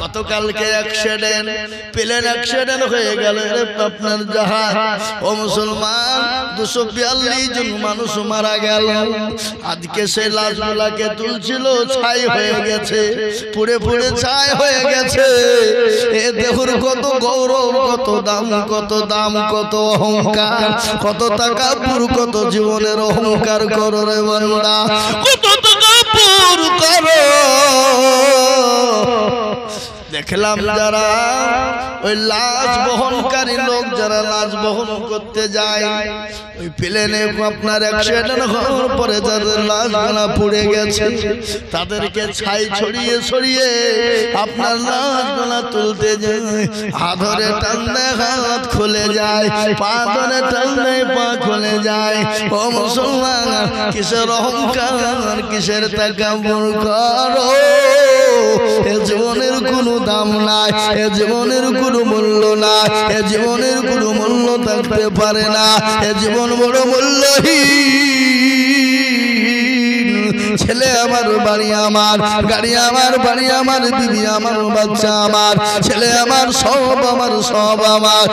গতকালকে accident, plane accident হয়ে গেল আপনার জাহাজ। ও মুসলমান, 242 জন মানুষ মারা গেল। আজকে সেই লাশগুলাকে তুলছিল, ছাই হয়ে গেছে, পুড়ে পুড়ে ছাই হয়ে গেছে। এ দেখুন কত গৌরব, কত দাম, কত দাম, কত অহংকার, কত টাকা পুর, কত জীবনের অহংকার করো রে বান্দা, কত টাকা পুর করো। দেখলাম যারা ওই লাশ বহনকারী লোক, যারা লাশ বহন করতে যায়, ওই প্লেনে আপনার অ্যাক্সিডেন্ট হওয়ার পরে যাদের লাশগুলা পুড়ে গেছে, তাদেরকে ছাই ছড়িয়ে ছড়িয়ে আপনার লাশগুলা তুলতে যায়। হাত ধরে টানলে হাত খুলে যায়, পা ধরে টানলে পা খুলে যায়। ও মুসলমান, কিসের অহংকার, কিসের তাকাব্বুর করো? এ জীবনের কোনো দাম নাই, এ জীবনের কোনো মূল্য নাই, এ জীবনের কোনো মূল্য থাকতে পারে না। এ জীবন বড় মূল্যহীন। ছেলে আমার, বাড়ি আমার, গাড়ি আমার, বাড়ি আমার, বিবি আমার, বাচ্চা আমার, ছেলে আমার, সব আমার, সব আমার।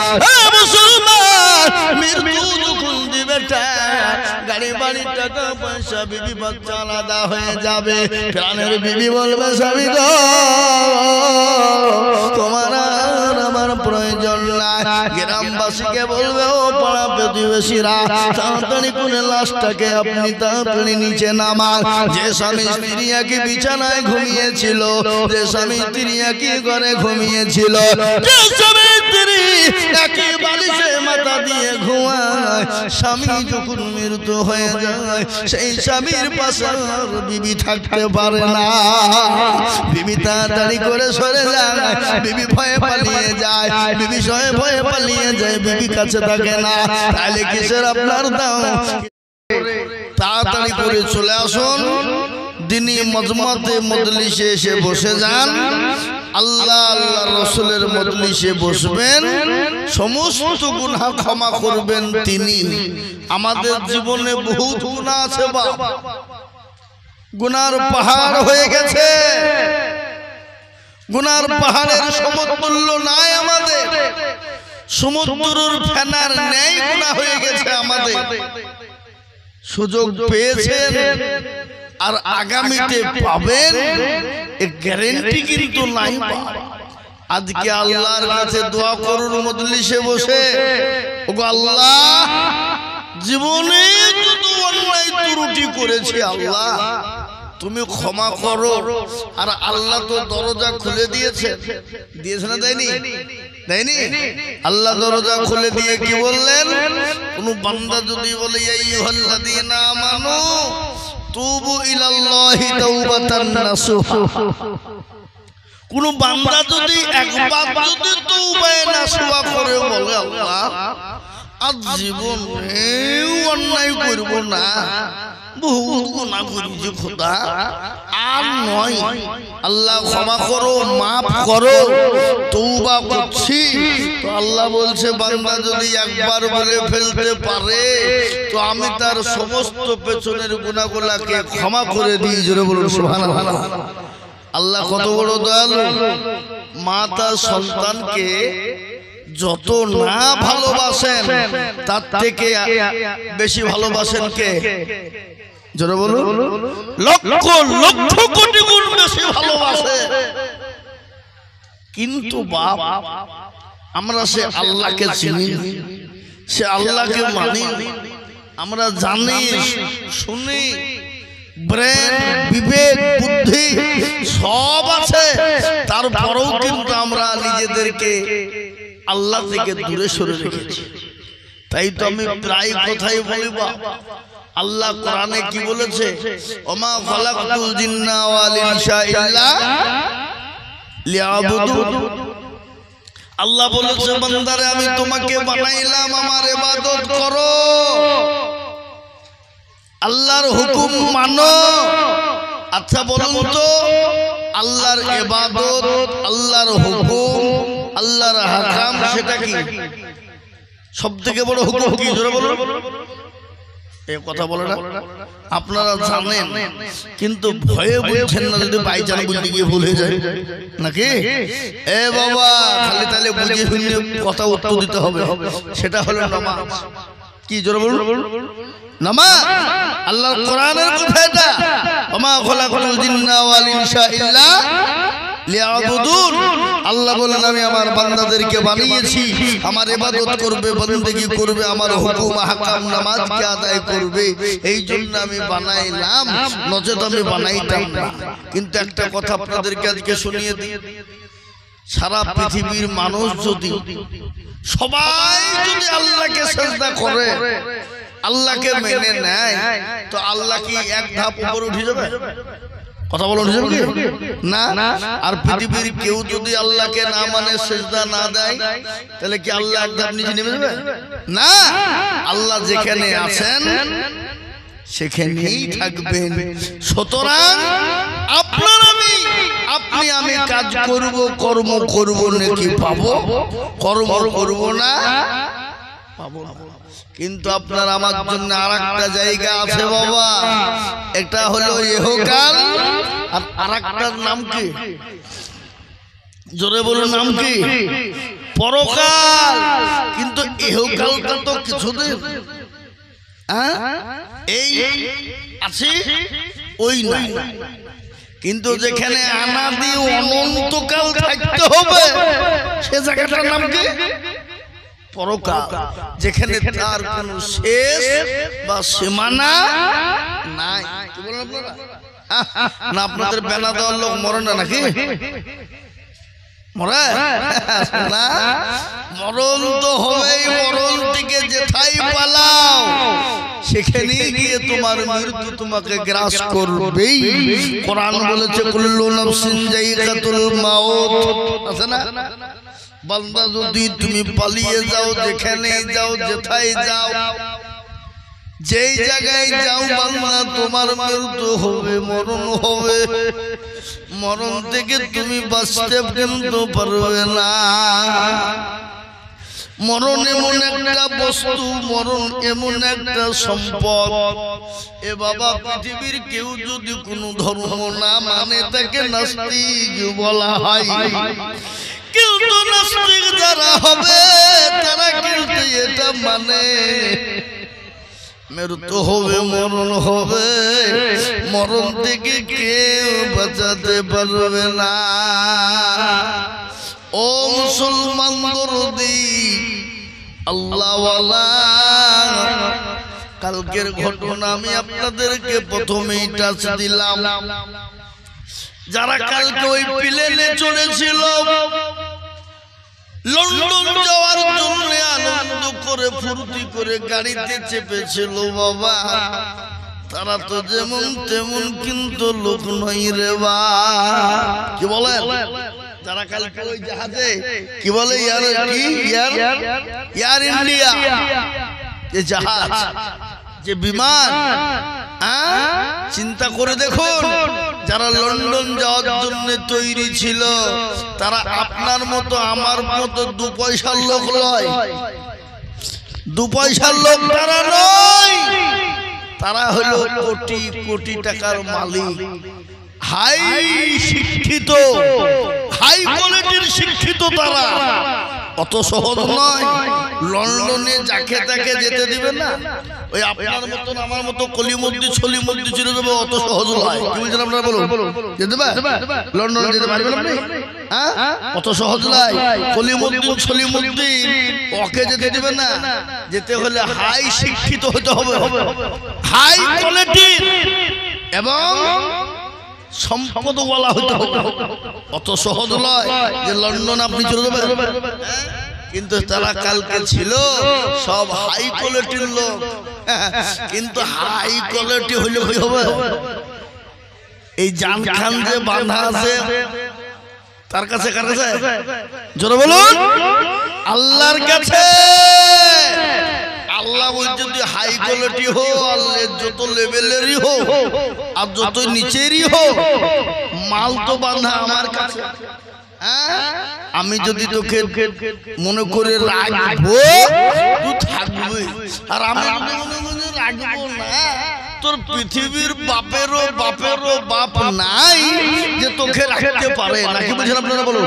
মুসলমান, মৃত্যু যখন দিবে, গাড়ি বাড়ি টাকা পয়সা বিবি বাচ্চা আলাদা হয়ে যাবে। প্রাণের বিবি বলবে, স্বামী গো, তোমার আর আমার প্রয়োজন নাই। গ্রামবাসীকে বলবে, ও পাড়া প্রতিবেশীরা, তাড়াতাড়ি করে লাশটাকে আপনি তাড়াতাড়ি নিচে নামান। যে স্বামী স্ত্রী একই বিছানায় ঘুমিয়েছিল, যে স্বামী স্ত্রী একই ঘরে ঘুমিয়েছিল, যে স্বামী স্ত্রী একই বালিশে মাথা দিয়ে ঘুমায়, স্বামী যখন মৃত্যু হয়ে যায়, সেই স্বামীর পাশে আর বিবি থাকতে পারে না। বিবি তাড়াতাড়ি করে সরে যায়, বিবি ভয়ে পালিয়ে যায়, বিবি ভয়ে ভয়ে পালিয়ে যায়, বিবি কাছে থাকে না। তাহলে কিসের আপনার দাম? তাড়াতাড়ি করে চলে আসুন, দিনী মজমাতে মজলিসে এসে বসে যান। আল্লাহ আল্লাহ রসুলের মজলিসে বসবেন, সমস্ত গুনাহ ক্ষমা করবেন তিনি। আমাদের জীবনে বহুত গুনাহ আছে, বাবা, গুনার পাহাড় হয়ে গেছে, গুনার পাহাড়ের সমতুল্য নাই আমাদের। সমুদ্রের ফেনার ন্যায় গুনাহ হয়ে গেছে আমাদের। সুযোগ পেয়েছেন আর আগামীতে পাবেন, এ গ্যারান্টি কিন্তু নাই। আজকে আল্লাহর কাছে দোয়া করুন মজলিসে বসে, ওগো আল্লাহ, জীবনে যত অন্যায় ত্রুটি করেছি আল্লাহ তুমি ক্ষমা করো। আর আল্লাহ তো দরজা খুলে দিয়েছে, দিয়েছে না, দেয়নি? দেয়নি? আল্লাহ দরজা খুলে দিয়ে কি বললেন? কোন বান্দা যদি বলে, ইয়া আইয়ুহাল্লাযীনা আমানু তুবু ইলাল্লাহি তাওবাতান নাসুহা, কোন বান্দা যদি একবার যদি তওবায়ে নাসুহা করে বলে, আল্লাহ আজ জীবনে অন্যায় করব না, বহুত গুনাহ করেছি খোদা, আর নয়, আল্লাহ ক্ষমা করো, মাফ করো, তওবা করছি। তো আল্লাহ বলছে, বান্দা যদি একবার বলে ফেলতে পারে, তো আমি তার সমস্ত পেছনের গুনাহগুলোকে ক্ষমা করে দিই। জোরে বলুন সুবহানাল্লাহ। আল্লাহ কত বড় দয়ালু। মা তার সন্তানকে যত না ভালোবাসেন, তার থেকে বেশি ভালোবাসেন কে? জোরে বলুন, লক্ষ লক্ষ কোটি গুণ বেশি ভালোবাসে। কিন্তু বাপ, আমরা সে আল্লাহকে চিনি, সে আল্লাহকে মানি, আমরা জানি, শুনি, ব্রেন, বিবেক, বুদ্ধি সব আছে, তারপরেও কিন্তু আমরা নিজেদেরকে আল্লাহ থেকে দূরে সরে রেখেছি। তাই তো আমি প্রায় কথাই বলি, আল্লাহ কোরআনে কি বলেছে? ওমা খালাকতুল জিন্না ওয়াল ইনসা ইল্লা লিয়াবুদুন। আল্লাহ বলেছে, বান্দারে আমি তোমাকে বানাইলাম আমার ইবাদত করো, আল্লাহর হুকুম মানো। আচ্ছা বলুন তো, আল্লাহর ইবাদত, আল্লাহর হুকুম, আল্লাহর হাকাম, সেটা কি? সবথেকে বড় হুকুম কি? জোরে বলুন। এই কথা বলে না আপনারা জানেন, কিন্তু ভয়ে বলছেন না যদি বাই চান্স বলতে গিয়ে ভুল হয়ে যায় নাকি? এ বাবা খালি তাহলে বুঝে শুনে কথা উত্তর দিতে হবে। সেটা হলো নামাজ। কি জোরে বলুন? নামাজ আল্লাহর কোরআনের কথা এটা। ওমা খলাকুল জিন্না ওয়াল ইনসা ইল্লা লিয়াবুদুন। আল্লাহ বলেন আমি আমার বান্দাদেরকে বানিয়েছি আমার ইবাদত করবে, বন্দেগী করবে, আমার হুকুম আহকাম নামাজকে আদায় করবে, এই জন্য আমি বানাইলাম, নচেত আমি বানাইতাম না। কিন্তু একটা কথা আপনাদেরকে আজকে শুনিয়ে দিই, সারা পৃথিবীর মানুষ যদি সবাই যদি আল্লাহকে সিজদা করে, আল্লাহকে মেনে নেয়, তো আল্লাহ কি এক ধাপ উপরে উঠে যাবে? কথা বলুন, না। আর পৃথিবীর কেউ যদি আল্লাহকে না মানে সিজদা না দেয়, তাহলে কি আল্লাহ এক ধাপ নিচে নেমে যাবে? না, আল্লাহ যেখানে আছেন সেখানেই থাকবেন। সুতরাং আপনি আমি কাজ করব, কর্ম করব নাকি পাবো, কর্ম করব না পাবো না। কিন্তু আপনার আমার জন্য আরেকটা জায়গা আছে বাবা, এটা হলো ইহকাল, আর আরেকটার নাম কি? জোরে বলুন, নাম কি? পরকাল। কিন্তু ইহকালটা তো কিছুদিন এই আছে ওই নাই, কিন্তু যেখানে অনাদি অনন্তকাল থাকতে হবে সে জায়গাটার নাম কি? পরকাল, যেখানে তার কোনো শেষ বা সীমানা নাই। কি বলেন আপনারা? না আপনাদের বেলা দেওয়ার লোক মরে না নাকি? মরে না, মরণ তো হবেই। মরণ থেকে যেথায় পালাও সেখানে গিয়ে তোমার মৃত্যু তোমাকে গ্রাস করবেই। কোরআন বলেছে কুল্লু নাফসিন যায়িকাতুল মাউত, আছে না? বান্দা যদি তুমি পালিয়ে যাও, যেখানে যাও, যেথায় যাও, যেই জায়গায় যাও বান্দা তোমার মৃত্যু হবে, মরণ হবে। মরণ থেকে তুমি বাঁচতে কিন্তু পারবে না। মরণ এমন একটা বস্তু, মরণ এমন একটা সম্পদ। এ বাবা পৃথিবীর কেউ যদি কোনো ধর্ম না মানে তাকে নাস্তিক বলা হয়। কিন্তু নাস্তিক যারা হবে তারা কিন্তু এটা মানে মৃত্যু হবে, মরণ হবে, মরণ থেকে কেউ বাঁচাতে পারবে না। ও মুসলমান দরদি আল্লাহওয়ালা, কালকের ঘটনা আমি আপনাদেরকে প্রথমেই টাচ দিলাম। যারা কালকে ওই প্লেনে চড়েছিল লন্ডন যাওয়ার জন্য, আনন্দ করে ফুর্তি করে গাড়িতে চেপেছিল বাবা, তারা তো যেমন তেমন কিন্তু লোক নয় রে বা। কি বলে যারা কালকে ওই জাহাজে কি বলে এয়ার ইন্ডিয়া যে জাহাজ, যে বিমান, চিন্তা করে দেখুন, যারা লন্ডন যাওয়ার জন্য তৈরি ছিল তারা আপনার মতো আমার মতো দু পয়সার লোক নয়, দু পয়সার লোক তারা নয়, তারা হলো কোটি কোটি টাকার মালিক, হাই শিক্ষিত, হাই কোয়ালিটির শিক্ষিত। তারা অত সহজ নয়। লন্ডনে যাকে তাকে যেতে দিবে না। ওই আপনার মতন আমার মতো কলিমদ্দি ছলিমদ্দি ছিল যাবে, অত সহজ নয়। কি বলছেন আপনারা বলুন, যেতে পারবে? লন্ডনে যেতে পারবেন আপনি? অত সহজ নয়। কলিমদ্দি ছলিমদ্দি ওকে যেতে দিবে না। যেতে হলে হাই শিক্ষিত হতে হবে, হাই কোয়ালিটির এবং সম্পদ বলা হতে হবে। অত সহজ নয় যে লন্ডন আপনি চলে যাবেন। কিন্তু তারা কালকে ছিল সব হাই কোয়ালিটির লোক। কিন্তু হাই কোয়ালিটি হইলে কি হবে? এই জান খান যে বাঁধা আছে তার কাছে, কার কাছে? জোরে বলুন, আল্লাহর কাছে। আল্লাহ বলছে যদি হাই কোয়ালিটি হো, আল্লাহ যত লেভেলেরই হো আর যত নিচেরই হো, মাল তো বাঁধা আমার কাছে। আমি যদি তোকে মনে করে রাখবো তুই থাকবি, আর আমি যদি মনে করে রাখবো না, তোর পৃথিবীর বাপেরও বাপ নাই যে তোকে রাখতে পারে। নাকি বুঝেন আপনারা? বলুন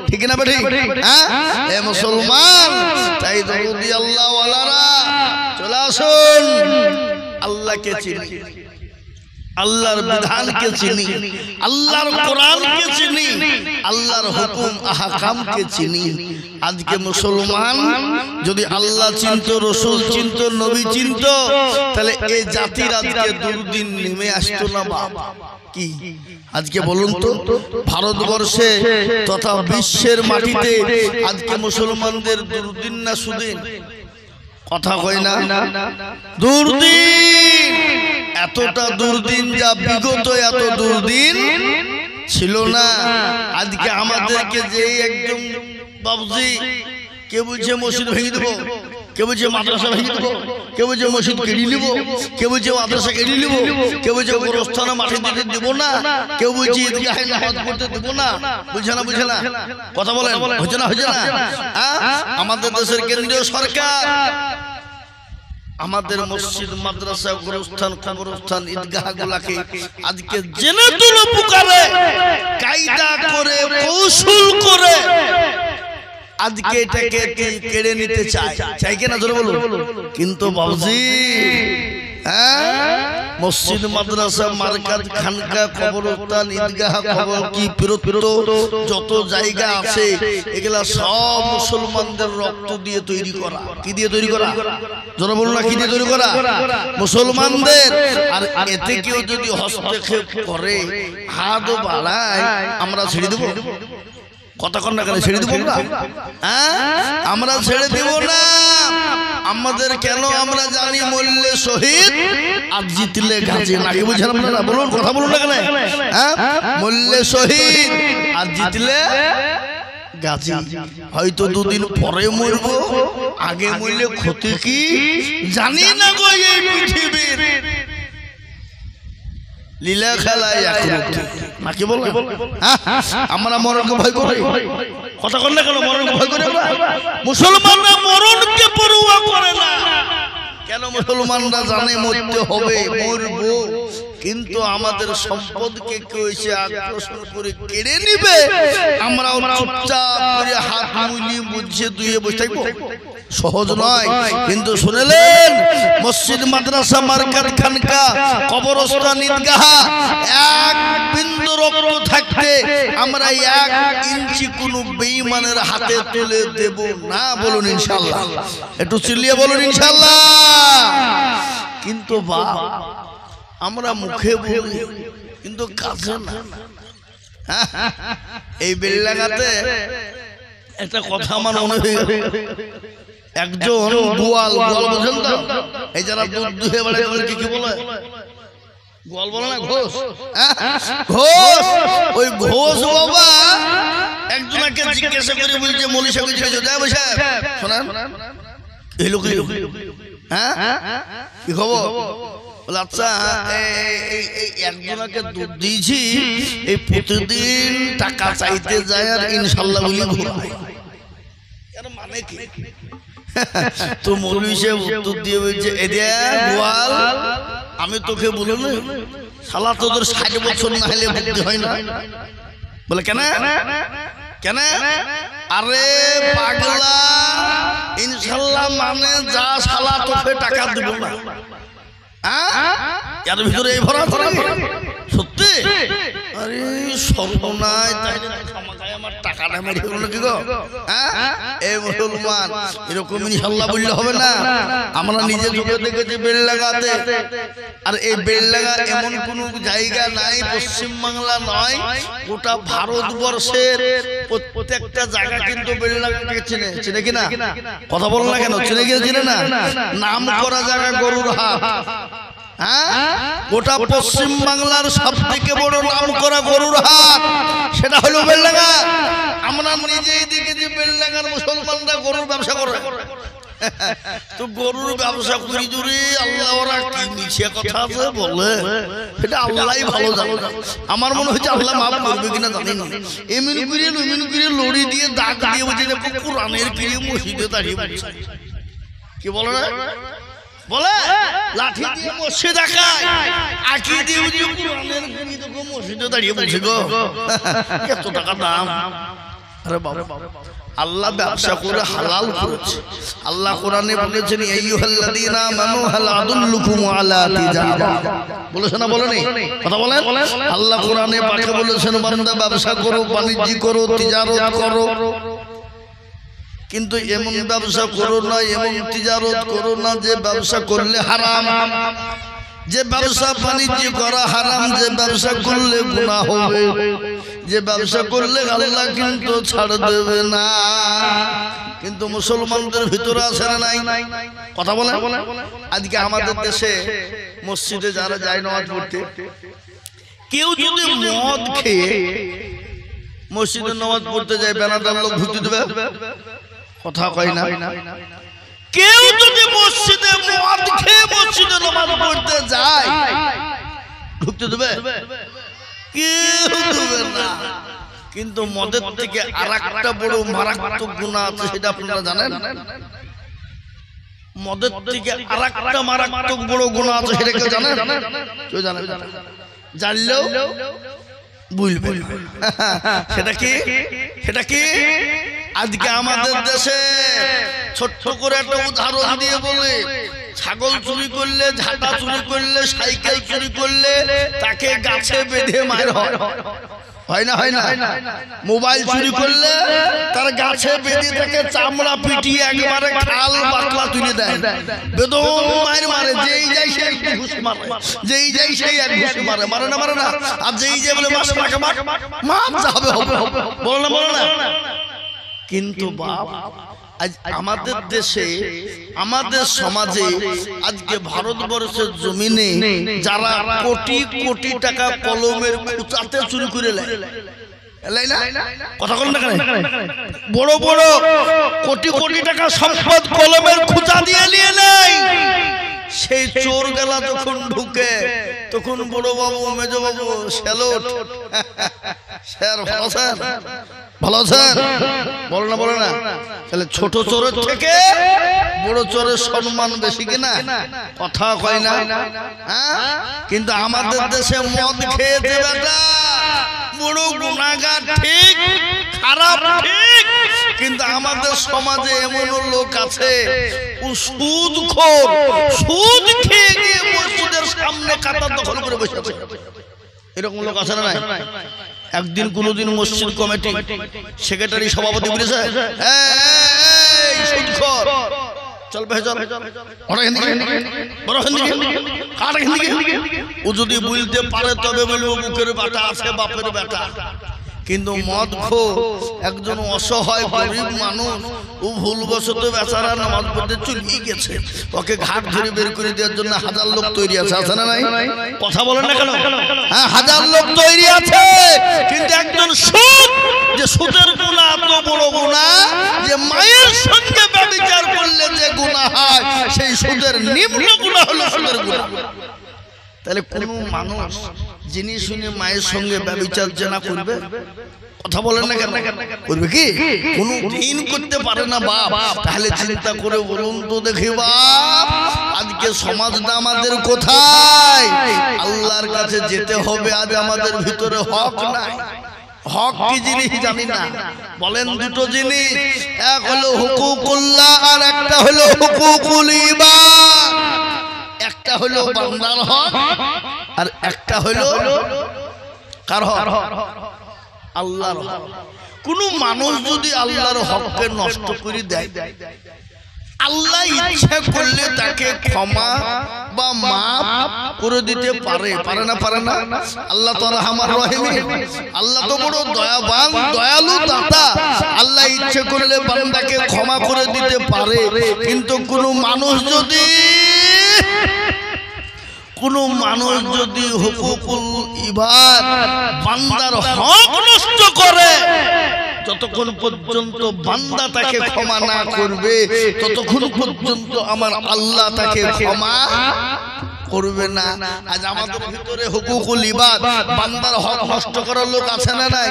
ঠিক না বেঠিক? এ মুসলমান, তাই যদি আল্লাহ ওয়ালারা চলে আসুন, আল্লাহকে চিনি, আল্লাহর বিধানকে চিনি, আল্লাহর কোরআনকে চিনি, আল্লাহর হুকুম আহকামকে চিনি। আজকে মুসলমান যদি আল্লাহ চিনত, রসুল চিনত, নবী চিনত, তাহলে এই জাতির আজকে দুর্দিন নেমে আসতো না। বাবা কি আজকে বলুন তো, ভারতবর্ষে তথা বিশ্বের মাটিতে আজকে মুসলমানদের দুর্দিন না সুদিন? কথা কই না? দুর্দিন, এতটা দুর্দিন যা বিগত এত দুর্দিন ছিল না। আজকে আমাদেরকে যে একদম বাবুজি, কে বলছে মসজিদ ভেঙে দেবো, কে বলছে মাদ্রাসা ভেঙে দেবো, কে বলছে মসজিদ কেড়ে নিব, কে বলছে মাদ্রাসা কেড়ে নিব, কে বলছে গোরস্থানে মাঠে দিতে দেবো না, কেউ বলছে ঈদগাহে নামাজ পড়তে দেবো না। বুঝে না? বুঝে না? কথা বলেন, হচ্ছে না? হচ্ছে না? আমাদের দেশের কেন্দ্রীয় সরকার আমাদের মসজিদ, মাদ্রাসা, গোরস্থান, কবরস্থান, ঈদগাহ গুলাকে আজকে জেনে তুলে পুকারে, কায়দা করে, কৌশল করে আজকে এটাকে কেড়ে নিতে চাই কিনা? জোরে বলুন। কিন্তু বাবুজি, মসজিদ, মাদ্রাসা, মার্কাজ, খানকা, কবরস্থান, ঈদগাহ, কবর কি পিরত যত জায়গা আছে, এগুলা সব মুসলমানদের রক্ত দিয়ে তৈরি করা। কি দিয়ে তৈরি করা? জোরে বলুন না, কি দিয়ে তৈরি করা? মুসলমানদের। আর এতে কেউ যদি হস্তক্ষেপ করে, হাত বাড়ায়, আমরা ছেড়ে দেবো? কথা কন না, কেন ছেড়ে দেবো আমরা? আমরা ছেড়ে দেব না। আমাদের কেন? আমরা জানি মরলে শহীদ আর জিতলে গাজী। নাকি বুঝেন আপনারা? বলুন, কথা বলুন না কেন? মরলে শহীদ আর জিতলে গাজী। হয়তো দুদিন পরে মরবো, আগে মরলে ক্ষতি কি জানি না গো। এই পৃথিবীর লীলা খেলায় নাকি বল? আমরা মরণকে ভয় করি। কথা কর না কেন? মরণকে ভয় করি আমরা। মুসলমানরা মরণকে পরোয়া করে না। কেন? মুসলমানরা জানে মরতে হবে, মরবো, কিন্তু আমাদের সম্পদকে কেউ এসে আকর্ষণ করে কেড়ে নিবে, আমরাও চুপচাপ করে হাত মুলিয়ে বুঝে দুয়ে বসে থাকবো? সহজ নয়। কিন্তু শুনলেন, মসজিদ, মাদ্রাসা, মার্কাত, খানকা, কবরস্থান, ঈদগাহ, এক বিন্দু রক্ত থাকতে আমরা 1 ইঞ্চি কোনো বেঈমানের হাতে তুলে দেব না। বলুন ইনশাআল্লাহ। একটু চিল্লিয়ে বলুন ইনশাআল্লাহ। কিন্তু আমরা মুখে বলি, কিন্তু কাজে না। এই বেলডাঙ্গাতে একটা কথা আমার মনে হয়ে গেল। একজন গোয়াল, গোয়াল বোঝেন তো? এই যারা দুধ দুহে বেড়ায়, কি বলে? গোয়াল বলে না, ঘোষ। ঘোষ, ওই ঘোষ বাবা একজনকে জিজ্ঞাসা করে বলছে, মৌলী সাহেব জিজ্ঞাসা, দেব সাহেব শোনেন, এই লোক কি খবর? আচ্ছা, একজনকে দুধ দিয়েছি, এই প্রতিদিন টাকা চাইতে যায় আর ইনশাল্লাহ বলি ঘুরায়। মানে কি? তো মৌলী সাহেব উত্তর দিয়ে বলছে, গোয়াল, আমি তোকে বলি না, শালা তোদের 60 বছর না হলে বুদ্ধি হয় না। বলে কেন? কেন? আরে পাগলা, ইনশাল্লাহ মানে যা, শালা তোকে টাকা দিব না। এর ভিতরে এই ভরা সত্যি? আরে সর্বনাশ, তাই আমার টাকাটা মেরে গেল কি গো? এই মুসলমান, এরকম ইনশাল্লাহ বললে হবে না। আমরা নিজে চোখে দেখেছি বেলডাঙ্গাতে। আর এই বেলডাঙ্গা এমন কোন জায়গা নাই, পশ্চিম বাংলা নয়, গোটা ভারতবর্ষের প্রত্যেকটা জায়গা কিন্তু বেলডাঙ্গাকে চিনে। চিনে কিনা? কথা বল না কেন? চিনে কি চিনে না? নাম করা জায়গা গরুর হাট। গোটা পশ্চিম বাংলার সব থেকে বড় নাম করা গরুর হাট, সেটা হলো বেলডাঙ্গা। আমরা নিজেই দেখেছি বেলডাঙ্গার মুসলমানরা গরুর ব্যবসা করে। তো গরুর ব্যবসা করি জুড়ে আল্লাহ ওরা কি মিছে কথা আছে বলে, এটা আল্লাহই ভালো জানে। আমার মনে হচ্ছে আল্লাহ মাফ করবে কিনা জানি না। এমন করে লড়ি দিয়ে দাগ দিয়ে বলছে যে কোরআনের কিরে মসজিদে দাঁড়িয়ে বলছে, কি বলে না বলে লাঠি দিয়ে মসজিদ দেখায়, আঁকি দিয়ে বুঝি কোরআনের কিরে তো মসজিদে দাঁড়িয়ে বলছে গো, এত টাকা দাম। আরে বাবা, আল্লাহ ব্যবসা করে হালাল করেছে। আল্লাহ কোরআনে বলেছেন আইয়ুহাল্লাযীনা আমানু হাল আদুল্লুকুম আলা তিজারা, বলেছেন না বলেনি কথা বলেন। আল্লাহ কোরআনে পাকে বলেছেন বান্দা ব্যবসা করো, বাণিজ্য করো, তিজারত করো, কিন্তু এমন ব্যবসা করো না, এমন তিজারত করো না যে ব্যবসা করলে হারাম, যে ব্যবসা বাণিজ্য করা হারাম, যে ব্যবসা করলে গুনাহ হবে, যে ব্যবসা করলে আল্লাহ কিন্তু ছাড় দেবে না। কিন্তু মুসলমানদের ভিতরে আছে না নাই কথা বলে। আজকে আমাদের দেশে মসজিদে যারা যায় নামাজ পড়তে, কেউ যদি মদ খেয়ে মসজিদে নামাজ পড়তে যায়, বেনাদার লোক ঢুকতে দেবে কথা কয় না। কেউ যদি মসজিদে মদ খেয়ে মসজিদে নামাজ পড়তে যায়, ঢুকতে দেবে? কেউ দেবে না। কিন্তু মদের থেকে আরেকটা বড় মারাত্মক গুনাহ আছে, সেটা আপনারা জানেন? মদের থেকে আরেকটা মারাত্মক বড় গুনাহ আছে, সেটা কেউ জানেন? কেউ জানেন? জানলেও বুঝবেন সেটা কি? সেটা কি? আজকে আমাদের দেশে ছোট্ট করে একটা উদাহরণ দিয়ে বলে, ছাগল চুরি করলে, ঝাঁটা চুরি করলে, সাইকেল চুরি করলে তাকে গাছে বেঁধে মার হয়, হয় না? হয় না? মোবাইল চুরি করলে তার গাছে বেঁধে তাকে চামড়া পিটিয়ে একবারে খাল বাতলা তুলে দেয়, বেদম মার মারে, যেই যাই সেই ঘুষ মারে, যেই যাই সেই এক ঘুষ মারে, মারে না মারে না? আর যেই যে বলে মাস মাকে মাপ যাবে হবে, বলো না? কিন্তু বাপ, আজ আমাদের দেশে, আমাদের সমাজে, আজকে ভারতবর্ষের জমিনে যারা কোটি কোটি টাকা কলমের খুঁচাতে চুরি করে কথা বলেন না কেন? বড় বড় কোটি কোটি টাকা সম্পদ কলমের খুঁচা দিয়ে নিয়ে নেয়। সেই চোর গেলা যখন ঢুকে, তখন বড় বাবু, মেজ বাবু স্যালুট, স্যার ভালো আছেন, ভালো আছেন, বলে না? তাহলে ছোট চোরের থেকে বড় চোরের সম্মান বেশি কিনা কথা কয় না? কিন্তু আমাদের দেশে মদ খেয়েছে বেটা বড় গুনাহগার, ঠিক খারাপ ঠিক, কিন্তু আমাদের সমাজে এমন লোক আছে সুদখোর, সুদ খেয়ে গিয়ে মসজিদের সামনে কাতার দখল করে বসে আছে। এরকম লোক আছে না নাই? একদিন কোনদিন মসজিদ কমিটি সেক্রেটারি সভাপতি বলেছে, এই সুদখোর চল ভাই চল, ও যদি বলতে পারে তবে বলবো মুখের বাটা আছে বাপের বেটা। কিন্তু মদ খো একজন অসহায় গরিব মানুষ, ও ভুলবশত বেচারা নামাজ পড়তে চলে গেছে, ওকে ঘাট ধরে বের করে দেওয়ার জন্য হাজার লোক তৈরি আছে, আছে না নাই? কথা বলেন না কেন? হ্যাঁ, হাজার লোক তৈরি আছে। কিন্তু একজন সুদ, যে সুদের গুনাহ এত বড় গুনাহ যে মায়ের সঙ্গে ব্যভিচার করলে যে গুনাহ হয়, সেই সুদের নিম্ন গুনাহ হলো সুদের গুনাহ। তাহলে কোন মানুষ যিনি শুনে মায়ের সঙ্গে ব্যভিচার জেনা করবে, কথা বলেন না কেন? করবে কি? কোনো দিন করতে পারে না বাপ। তাহলে চিন্তা করে বলুন তো দেখি বাপ, আজকে সমাজটা আমাদের কোথায়? আল্লাহর কাছে যেতে হবে। আজ আমাদের ভিতরে হক নাই। হক কি জিনিস জানি না। বলেন দুটো জিনিস, এক হলো হুকুকুল্লাহ আর একটা হলো হুকুকুল ইবাদ। একটা হলো বান্দার হক আর একটা হলো কার হক? আল্লাহর হক। কোন মানুষ যদি আল্লাহর হককে নষ্ট করে দেয়, আল্লাহ ইচ্ছা করলে তাকে ক্ষমা বা মাফ করে দিতে পারে, পারে না? পারে না? আল্লাহ তো রহমান রহিম, আল্লাহ তো বড় দয়াবান দয়ালু দাতা। আল্লাহ ইচ্ছা করলে বান্দাকে ক্ষমা করে দিতে পারে। কিন্তু কোন মানুষ যদি হুকুকুল ইবাদ, বান্দার হক নষ্ট করে, যতক্ষণ পর্যন্ত বান্দা তাকে ক্ষমা না করবে ততক্ষণ পর্যন্ত আমার আল্লাহ তাকে ক্ষমা করবে না। আজ আমাদের ভিতরে হুকুকুল ইবাদ, বান্দার হক নষ্ট করার লোক আছে না নাই?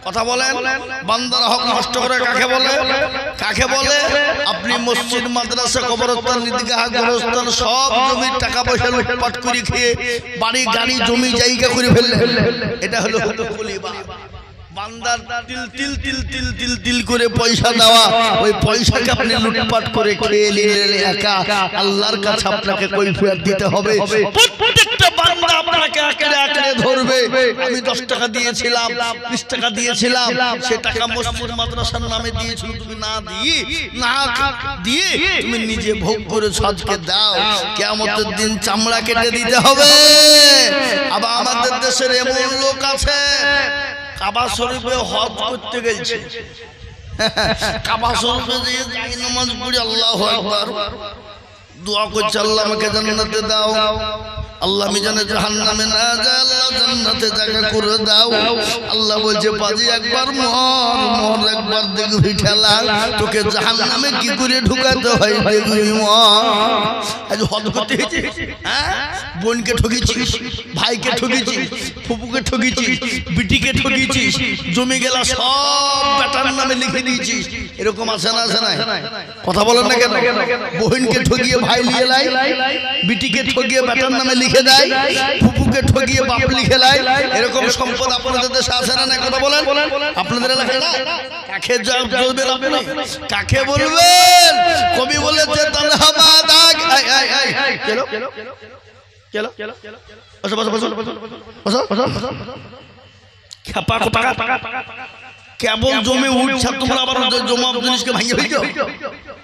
কথা বলেন, বান্দার হক নষ্ট করে কাকে বলে? কাকে বলে? আপনি মসজিদ, মাদ্রাসা, কবরস্থান, ঈদগাহ, গোরস্থান সব জমির টাকা পয়সা লুটপাট করে খেয়ে বাড়ি গাড়ি জমি জায়গা করে ফেললেন, এটা হলো হুকুকুল ইবাদ। বান্দার তিল তিল তিল তিল তিল তিল করে পয়সা দেওয়া, ওই পয়সাকে আপনি লুটপাট করে খেয়ে নিলেন একা, আল্লাহর কাছে আপনাকে কৈফিয়ত দিতে হবে। প্রত্যেকটা বান্দা আপনাকে আঁকড়ে আঁকড়ে ধরবে। আমি 10 টাকা দিয়েছিলাম, 20 টাকা দিয়েছিলাম, সে টাকা মসজিদ মাদ্রাসার নামে দিয়েছিল, তুমি না দিয়ে তুমি নিজে ভোগ করেছো, আজকে দাও। কিয়ামতের দিন চামড়া কেটে দিতে হবে। আবার আমাদের দেশের এমন লোক আছে কাবা শরীফে হজ করতে গেছে, কাবা শরীফে দিয়ে নামাজ পড়ে আল্লাহু আকবার দোয়া করছে, আল্লাহ আমাকে জান্নাতে দাও, আল্লাহ মিজানে জাহান্নামে না যায়, আল্লাহ জান্নাতে জায়গা করে দাও। আল্লাহ বলছে পাজি একবার মর একবার দেখবি খেলা, তোকে জাহান্নামে কি করে ঢুকাতে হয় দেখবি মর। আজ হজ করতে হয়েছে, বোনকে ঠকিছিস, ভাইকে ঠকিছিস, ফুপুকে ঠকিছিস, বিটিকে ঠকিছিস, জমি গেলা সব বেটার নামে লিখে দিয়েছিস, এরকম আছে না? আছে না? কথা বলেন না কেন? বোনকে ঠকিয়ে ভাই লিখে লাই, বিটিকে ঠকিয়ে বেটার নামে লিখে দেয়, ফুপুকে ঠকিয়ে বাপ লিখে লাই, এরকম সম্পদ আপনাদের দেশে আছে না? কথা বলেন, আপনাদের এলাকায় না? কাকে বলবেন আপনি? কাকে বলবেন? কবি বলেছে তানহামাদ আগ চলো চলো বসো বসো বসো বসো বসো। খেপা টাকা কেবল জমে উঠছে, তোমরা আবার জমা জিনিসকে ভাঙিয়ে ফেলছো।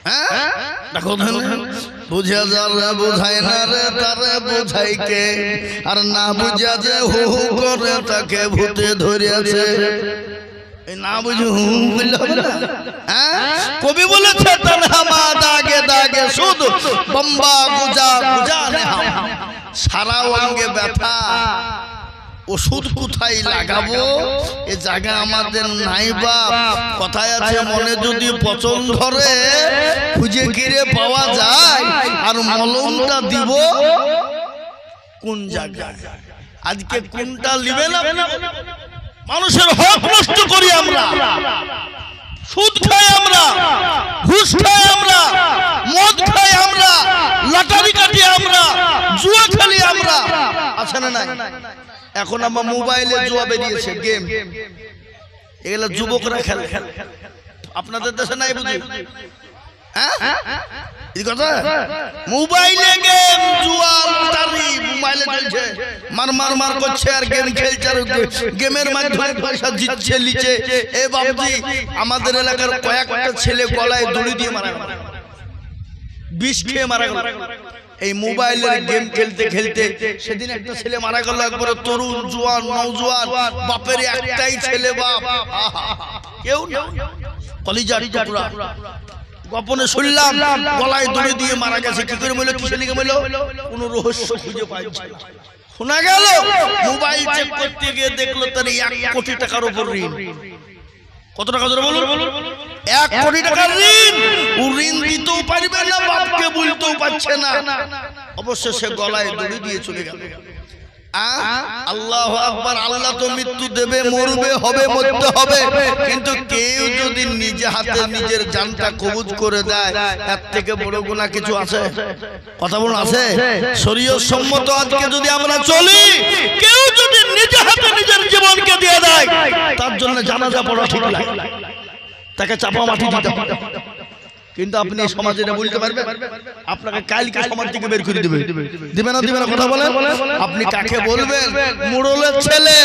হ্যাঁ দেখো, বুঝে যারা বোঝায় না রে তারে বোঝাই কে, আর না বুঝা যে হু হু করে তাকে ভূতে ধরেছে। না বুঝে হু হু বললে হবে না? কবি বলেছে তানহামা দাগে দাগে সুদ বম্বা গুজা গুজা নেহা, সারা অঙ্গে ব্যথা, ওষুধ কোথায় লাগাবো এ জায়গা আমাদের নাই বাপ। কথায় আছে মনে যদি পচন ধরে খুঁজে কিরে পাওয়া যায়, আর মলমটা দিব কোন জায়গায়? আজকে কোনটা নিবে না? মানুষের হক নষ্ট করি আমরা, সুদ খাই আমরা, ঘুষ খাই আমরা, মদ খাই আমরা, লটারি কাটি আমরা, জুয়া খেলি আমরা, আছে না নাই? এখন আমার মোবাইলে জুয়া বেরিয়েছে, গেম, এগুলো যুবকরা খেলে, আপনাদের দেশে নাই বুঝি? মোবাইলে গেম, জুয়া, লটারি মোবাইলে চলছে, মার মার মার করছে আর গেম খেলছে, আর গেমের মাধ্যমে পয়সা জিতছে লিচে। এ বাবজি, আমাদের এলাকার কয়েকটা ছেলে গলায় দড়ি দিয়ে মারা গেল, বিষ খেয়ে মারা গেল এই মোবাইলের গেম খেলতে খেলতে। সেদিন একটা ছেলে মারা গেল, একবারে তরুণ জোয়ান নওজোয়ান, বাপের একটাই ছেলে, বাপ কেউ না, কলিজার টুকরা। গোপনে শুনলাম গলায় দড়ি দিয়ে মারা গেছে। কি করে মরলো, কিসে লিখে মরলো, কোনো রহস্য খুঁজে পাইছে না। শোনা গেল মোবাইল চেক করতে গিয়ে দেখলো তার 1 কোটি টাকার উপর ঋণ। কত টাকা ধরে বলুন? 1 কোটি টাকার ঋণ। ও ঋণ দিতেও পারবে না, বাপকে বলতেও পারছে না। অবশ্য সে গলায় দড়ি দিয়ে চলে গেল। আল্লাহু আকবার। আল্লাহ তো মৃত্যু দেবে, মরবে, হবে, মরতে হবে, কিন্তু কেউ যদি নিজে হাতে নিজের জানটা কবুজ করে দেয়, এর থেকে বড় গুনাহ কিছু আছে? কথা বলুন, আছে? শরীয়ত সম্মত আজকে যদি আমরা চলি, কেউ যদি নিজে হাতে নিজের জীবনকে দিয়ে দেয়, তার জন্য জানাজা পড়া ঠিক লাগে, তাকে চাপা মাটি দিতে হবে। কিন্তু আপনি সমাজে বলতে পারবেন? আপনাকে কালকে সমাজ থেকে বের করে দিবে, দিবে না? দিবে না? কথা বলেন। আপনি কাকে বলবেন? মুরলের ছেলে,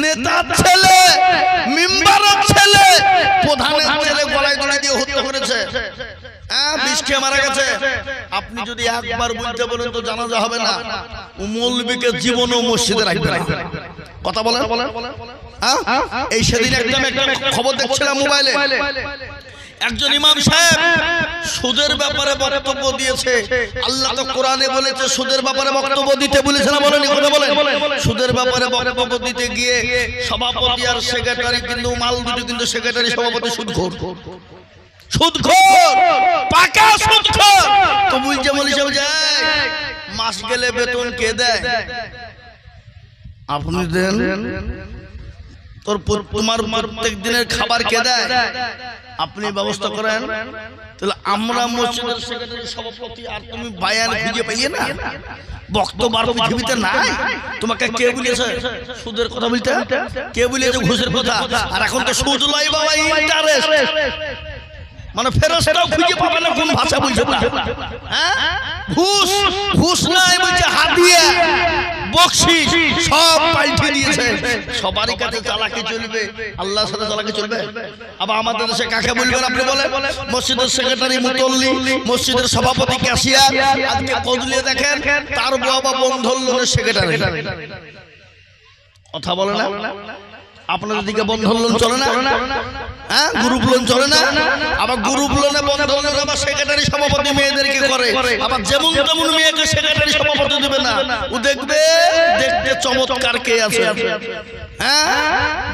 নেতার ছেলে, মেম্বারের ছেলে, প্রধানের ছেলে গলায় দড়ি দিয়ে হত্যা করেছে, বিষ খেয়ে মারা গেছে। আপনি যদি একবার বলতে বলেন তো জানাজা হবে না, মৌলবীকে জীবনও মসজিদে রাখবে না। কথা বলেন। এই সেদিন একটা খবর দেখছিলাম মোবাইলে, একজন ইমাম সাহেব সুদের ব্যাপারে বক্তব্য দিয়েছে। আল্লাহ তো কোরআনে বলেছে সুদের ব্যাপারে বক্তব্য দিতে বলেছে না, বলেনি? কথা বলেন। সুদের ব্যাপারে বক্তব্য দিতে গিয়ে সভাপতি আর সেক্রেটারি কিন্তু মাল দুটো কিন্তু সেক্রেটারি সভাপতি সুদখোর, সুদখোর, পাকা সুদখোর। তো বুঝছে বলেছে মাস গেলে বেতন কে দেয়? আপনি দেন। তোমার প্রত্যেক দিনের খাবার কে দেয়? আপনি ব্যবস্থা করেন। তাহলে আমরা মসজিদের সেক্রেটারি সভাপতি আর তুমি বায়ান খুঁজে পাইয়ে না, বক্তব্য আর পৃথিবীতে নাই। তোমাকে কে বলেছে সুদের কথা বলতে? কে বলেছে ঘুষের কথা? আর এখন তো সুদ লয় বাবা, ইন্টারেস্ট, মানে ফেরেশতাও খুঁজে পাবে না কোন ভাষা বলছে না। হ্যাঁ, ঘুষ, ঘুষ নাই বলছে হাদিয়া, বকশিশ সব পাল্টে দিয়েছে। সবারই কাছে চালাকি চলবে, আল্লাহর সাথে চালাকি চলবে? আবার আমাদের দেশে কাকে বলবেন আপনি বলেন? মসজিদের সেক্রেটারি, মুতল্লি, মসজিদের সভাপতি, ক্যাশিয়ার, আজকে কদলিয়ে দেখেন তার বাবা বন্ধন লোনের সেক্রেটারি। কথা বলে না? আপনাদের দিকে বন্ধন লোন চলে না? হ্যাঁ, গ্রুপ লোন চলে না? আবার গ্রুপ লোনে বন্ধন লোন আবার সেক্রেটারি সভাপতি মেয়েদেরকে করে। আবার যেমন তেমন মেয়েকে সেক্রেটারি সভাপতি দেবে না। ও দেখবে দেখতে চমৎকার কে আছে, হ্যাঁ,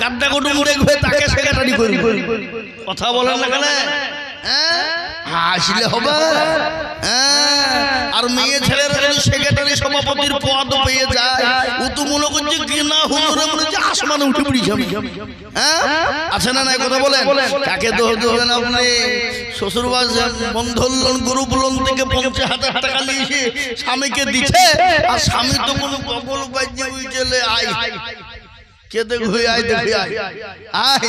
গাড্ডা কুটুম দেখবে তাকে সেক্রেটারি করবে। কথা বলেন না কেন? হ্যাঁ, হাসলে হবে। আর মেয়ে ছেলেরা যদি সেক্রেটারি সভাপতির পদ পেয়ে যায়, ও তো মনে করছে কিনা হুজুরে মনে হচ্ছে আসমানে উঠে পড়েছে। হ্যাঁ, আছে না নাই? কথা বলেন। কাকে দোষ দেবেন আপনি? শ্বশুর বাস বন্ধন লোন, গ্রুপ লোন থেকে 50,000 টাকা নিয়েছে স্বামীকে দিচ্ছে, আর স্বামী তো কোনো বগল বাজিয়ে উইচলে আই কে দেখুই আই দেখুই আই আই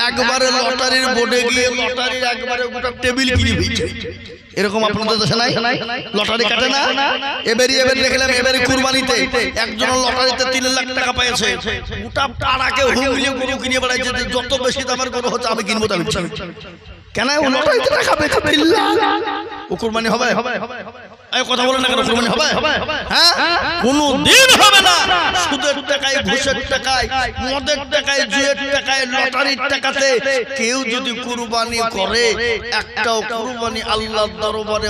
একবারে লটারির বোর্ডে গিয়ে লটারির একবারে গোটা টেবিল কিনে ফেলছে। এরকম আপনাদের দেশে নাই? লটারি কাটে না? এবারে দেখলাম এবারে কুরবানিতে একজন লটারিতে 3 লাখ টাকা পেয়েছে। গোটা পাড়াকে হুমলিয়ে গরু কিনে বেড়াইছে, যত বেশি দামের গরু হচ্ছে আমি কিনবো। তাহলে কেন ও লটারিতে টাকা পেয়েছে 3 লাখ? ও কুরবানি হবে? কথা বলেন না কেন? কুরবানি হবে? হ্যাঁ, কোনদিন হবে না। সুদের টাকায়, ঘুষের টাকায়, মদের টাকায়, জুয়ের টাকায়, লটারির টাকাতে কেউ যদি কুরবানি করে, একটাও কুরবানি আল্লাহর দরবারে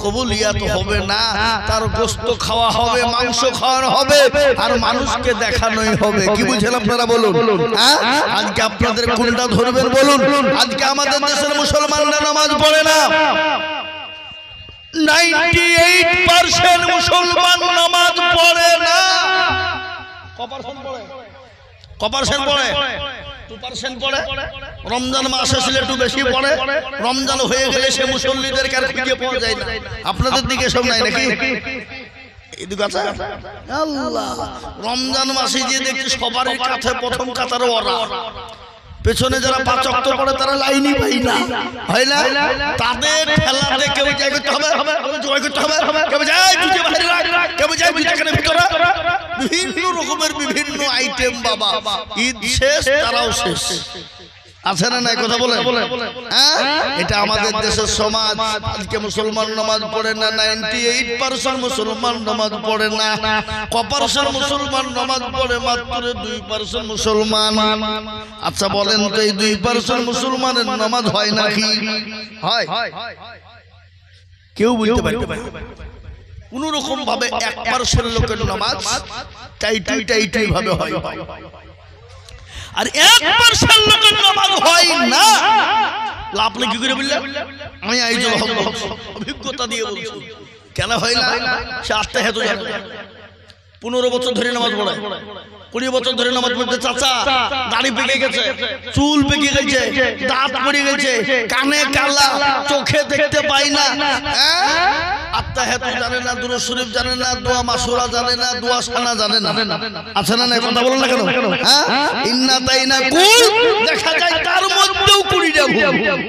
কবুলিয়াত হবে না। তার গোশত খাওয়া হবে, মাংস খাওয়ানো হবে, আর মানুষকে দেখানোই হবে। কি বুঝলেন আপনারা বলুন? হ্যাঁ, আজকে আপনাদের কোনটা ধরবেন বলুন? আজকে আমাদের দেশের মুসলমানরা নামাজ পড়ে না। 98% মুসলমান নামাজ পড়ে না। কপারশন পড়ে 2% পড়ে। রমজান মাস আসলে একটু বেশি পড়ে, রমজান হয়ে গেলে সে মুসল্লিদেরকে আর খুঁজে পাওয়া যায় না। আপনাদের দিকে সব নাই নাকি? আল্লাহ, রমজান মাসে যে দেখছি সবার কাছে প্রথম কাতারে ওরা, পেছনে যারা 5 ওয়াক্ত পড়ে তারা লাইনই পাই না, হয় না? তাদের খেলাতে কেউ জয় করতে হবে, জয় করতে হবে, কেউ যায় দুটো বাইরে রাখ, কেউ যায় দুটাখানে ভিতরে, বিভিন্ন রকমের বিভিন্ন আইটেম। বাবা, ঈদ শেষ, তারাও শেষ। আছে না নাই? কথা বলেন। হ্যাঁ, এটা আমাদের দেশের সমাজ। আজকে মুসলমান নামাজ পড়ে না। 98% মুসলমান নামাজ পড়ে না। কপারশন মুসলমান নামাজ পড়ে মাত্র 2% মুসলমান। আচ্ছা বলেন তো, এই 2% মুসলমানের নামাজ হয় নাকি? হয়? কেউ বলতে পারবে না। কোন রকম ভাবে 1% লোকের নামাজ টাইটাই ভাবে হয়, আর 1% লোকের নামাজ হয় না। আপনি কি করে বললেন? আমি আইজল অভিজ্ঞতা দিয়ে বলছি। কেন হয় না? সে আস্তে হেতু জানে। 15 বছর ধরে নামাজ পড়ে, 20 বছর ধরে নামাজ পড়তে। চাচা দাড়ি পেকে গেছে, চুল পেকে গেছে, দাঁত পড়ে গেছে, কানে কালা, চোখে দেখতে পাই না, আত্মাহেতু জানে না, দুরূদ শরীফ জানে না, দোয়া মাসুরা জানে না, দোয়া সানা জানে না। আছে না? কথা বলেন না কেন? হ্যাঁ, ইন্না তাইনা কুল দেখা যায় তার মধ্যেও 20টা ভুল।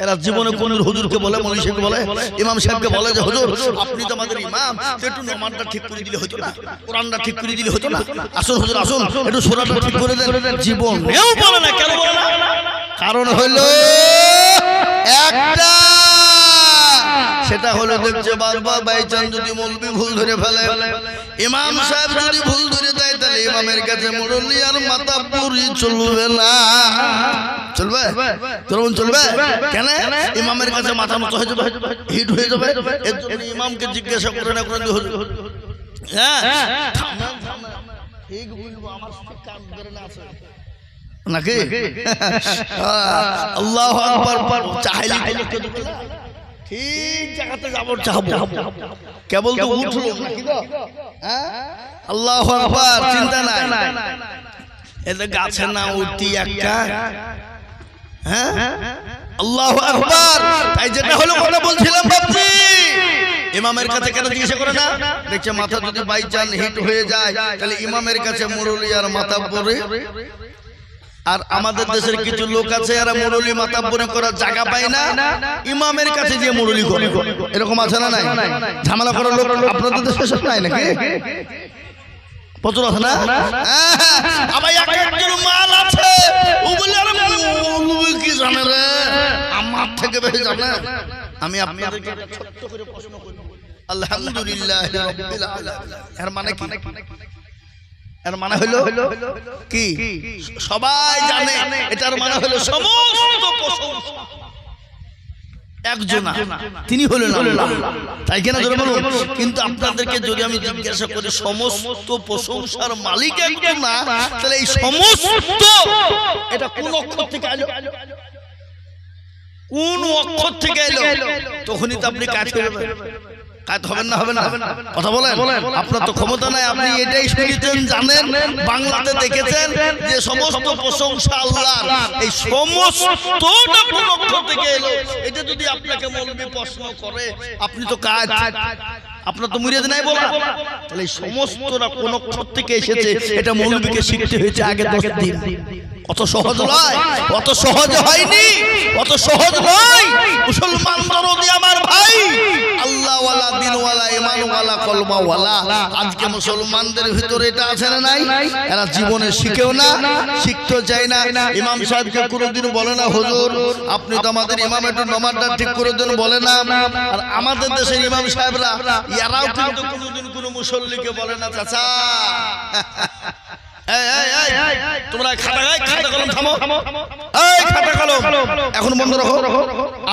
এরা জীবনে কোন হুজুরকে বলে, মনীষীকে বলে, ইমাম সাহেবকে বলে যে হুজুর আপনি তো আমাদের ইমাম, একটু নামাজটা ঠিক করে দিলে হতো না, কোরআনটা ঠিক করে দিলে হতো না, আসুন হুজুর আসুন একটু সূরাটা ঠিক করে দেন। জীবন কেউ বলে না। কেন বলে না? কারণ হলো একটা, সেটা হলো দেখছে বারবার বাইচান যদি মৌলবি ভুল ধরে ফেলে, ইমাম সাহেব যদি ভুল ধরে দেয়, তাহলে ইমামের কাছে মুরল্লি আর মাথা পুরি চলবে না। চলবে? চলবে চলবে কেন ইমামের কাছে মাথা নত হয়ে যাবে হিট হয়ে যাবে এর জন্য ইমামকে জিজ্ঞাসা করে না করে হ্যাঁ ঠিক বলবো আমার কান ধরে না আছে নাকি আল্লাহু আকবার চাইলে ঠিক জায়গাতে যাবো চাহবো কেবল তো উঠলো নাকি তো আল্লাহু আকবার চিন্তা নাই এতে গাছে না উঠতি একটা হ্যাঁ আল্লাহু আকবার তাই যেটা হলো কথা বলছিলাম বাপজি ইমামের কাছে কেন জিজ্ঞাসা করে না দেখছে মাথা যদি বাই চান হিট হয়ে যায় তাহলে ইমামের কাছে মুরলি আর মাথা পরে আর আমাদের দেশের কিছু লোক আছে এরা মুরলি মাথা পরে করার জায়গা পায় না ইমামের কাছে যে মুরলি করে এরকম আছে না নাই ঝামেলা করার লোক আপনাদের দেশে সব নাই নাকি প্রচুর আছে না আবার একজন মাল আছে ও বলে আরে মৌলবি কি জানে রে আমার থেকে বেশি জানে আমি আপনাদেরকে একটা ছোট্ট করে প্রশ্ন করি আলহামদুলিল্লাহ রাব্বিল আলামিন এর মানে কি এর মানে হলো কি সবাই জানে এটার মানে হলো সমস্ত প্রশংসা একজন তিনি হলেন আল্লাহ তাই কিনা জোরে বলুন কিন্তু আপনাদেরকে যদি আমি জিজ্ঞাসা করি সমস্ত প্রশংসার মালিক একজন না তাহলে এই সমস্ত এটা কোন অক্ষর থেকে এলো কোন অক্ষর থেকে এলো তখনই তো আপনি কাজ করবেন কাজ হবেন না হবে না কথা বলেন আপনার তো ক্ষমতা নাই আপনি এটাই শুনেছেন জানেন বাংলাতে দেখেছেন যে সমস্ত প্রশংসা আল্লাহর এই সমস্তটা কোন অক্ষর থেকে এলো এটা যদি আপনাকে মৌলবি প্রশ্ন করে আপনি তো কাজ আপনার তো মুরিয়াদ নাই বলা তাহলে এই সমস্তটা কোন অক্ষর থেকে এসেছে এটা মৌলবিকে শিখতে হয়েছে আগে 10 দিন অত সহজ নয় অত সহজ হয়নি অত সহজ নয় মুসলমান দরদি আমার ভাই আল্লাহ ওয়ালা দিন ওয়ালা ঈমান ওয়ালা কলমা ওয়ালা আজকে মুসলমানদের ভিতরে এটা আছে না নাই এরা জীবনে শিখেও না শিখতে চায় না ইমাম সাহেবকে কোনোদিন বলে না হুজুর আপনি তো আমাদের ইমাম একটু নামাজটা ঠিক করে দেন বলে না আর আমাদের দেশের ইমাম সাহেবরা এরাও কিন্তু কোনোদিন কোনো মুসল্লিকে বলে না চাচা তোমরা খাতা কলম থামো এই খাতা কলম এখন বন্ধ রাখো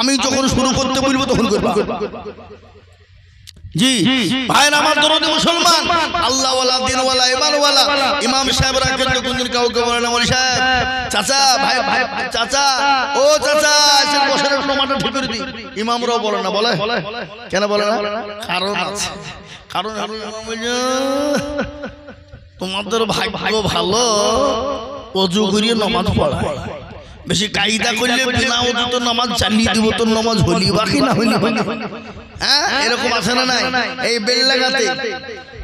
আমি যখন শুরু করতে বলবো তখন করবা জি ভাইরা আমার দরদি মুসলমান আল্লাহ ওয়ালা দিন ওয়ালা ঈমান ওয়ালা ইমাম সাহেবরা কিন্তু কোনদিন কাউকে বলে না বলি সাহেব চাচা ভাই চাচা ও চাচা এসে বসে টমাটো ঠিক করে দি ইমামরাও বলে না বলে কেন বলে না কারণ আছে কারণ তোমাদের ভাগ্য ভালো ওযু করিয়ে নামাজ পড়া বেশি কায়দা করলে বিনা ওযুতে নামাজ চালিয়ে দিব তো নামাজ হলি বাকি না হলি হ্যাঁ এরকম আছে না নাই এই বেললাগাতে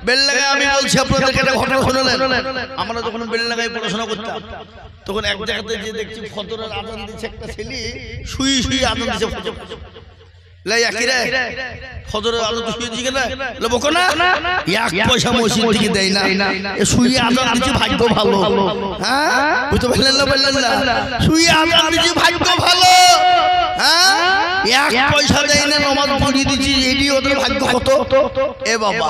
বেললাগায় আমি বলছি আপনাদেরকে একটা ঘটনা শুনলেন আমরা যখন বেললাগায় পড়াশোনা করতাম তখন এক জায়গাতে যে দেখছি ফজরের আযান দিচ্ছে একটা ছেলে শুই শুই আযান দিচ্ছে লাই আকিরা ফজরের আলো তো শুয়ে দিকে না লবকো না এক পয়সা মসজিদ থেকে দেয় না এ শুয়ে আযান দিচ্ছে ভাগ্য ভালো হ্যাঁ বুঝতে পারলেন না শুয়ে আযান দিচ্ছে ভাগ্য ভালো হ্যাঁ এক পয়সা দেয় না নামাজ পড়িয়ে দিচ্ছি এটি ওদের ভাগ্য কত এ বাবা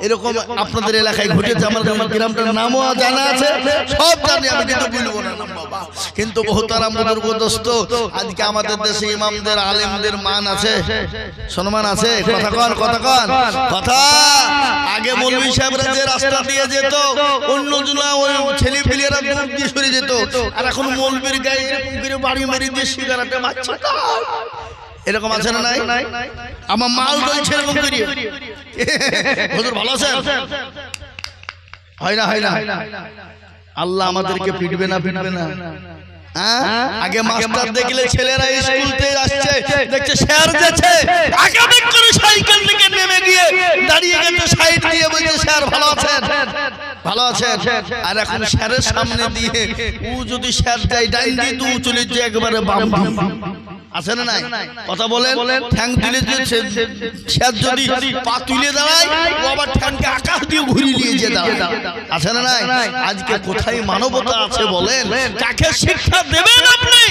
এরকম আপনাদের এলাকায় ঘটেছে আমার গ্রামটার নামও জানা আছে সব জানি আমি কিন্তু বলবো না বাবা কিন্তু বহুতারাম বুজুর্গদোস্ত আজকে আমাদের দেশে ইমামদের আলেমদের মান আছে সম্মান আছে কথা আগে মৌলভী সাহেবরা যে রাস্তা দিয়ে যেত অন্য জনা ওই ছেলে পিলেরা দূর দিয়ে সরে যেত আর এখন মৌলভীর গায়ে এরকম করে বাড়ি মেরে দিয়ে সিগারেটে মারছে এরকম আছে না নাই আমার মাল বলছে এরকম করে হুজুর ভালো আছেন হয় না আল্লাহ আমাদেরকে পিটবে না আগে মাস্টার দেখলে ছেলেরা স্কুলতে আসছে দেখছে স্যার যাচ্ছে আগে দেখ করে সাইকেল থেকে নেমে গিয়ে দাঁড়িয়ে গেছে সাইড দিয়ে বলছে স্যার ভালো আছেন আর এখন স্যারের সামনে দিয়ে ও যদি স্যার যায় ডাইন দিয়ে তো চলে যায় একবারে বাম দিয়ে আছে না নাই কথা বলেন ঠ্যাং তুলে স্যার যদি পা তুলে দাঁড়ায় ও আবার ঠ্যাংকে আকাশ দিয়ে ঘুরিয়ে নিয়ে দাঁড়ায় আছে না নাই আজকে কোথায় মানবতা আছে বলেন কাকে শিক্ষা দেবেন আপনি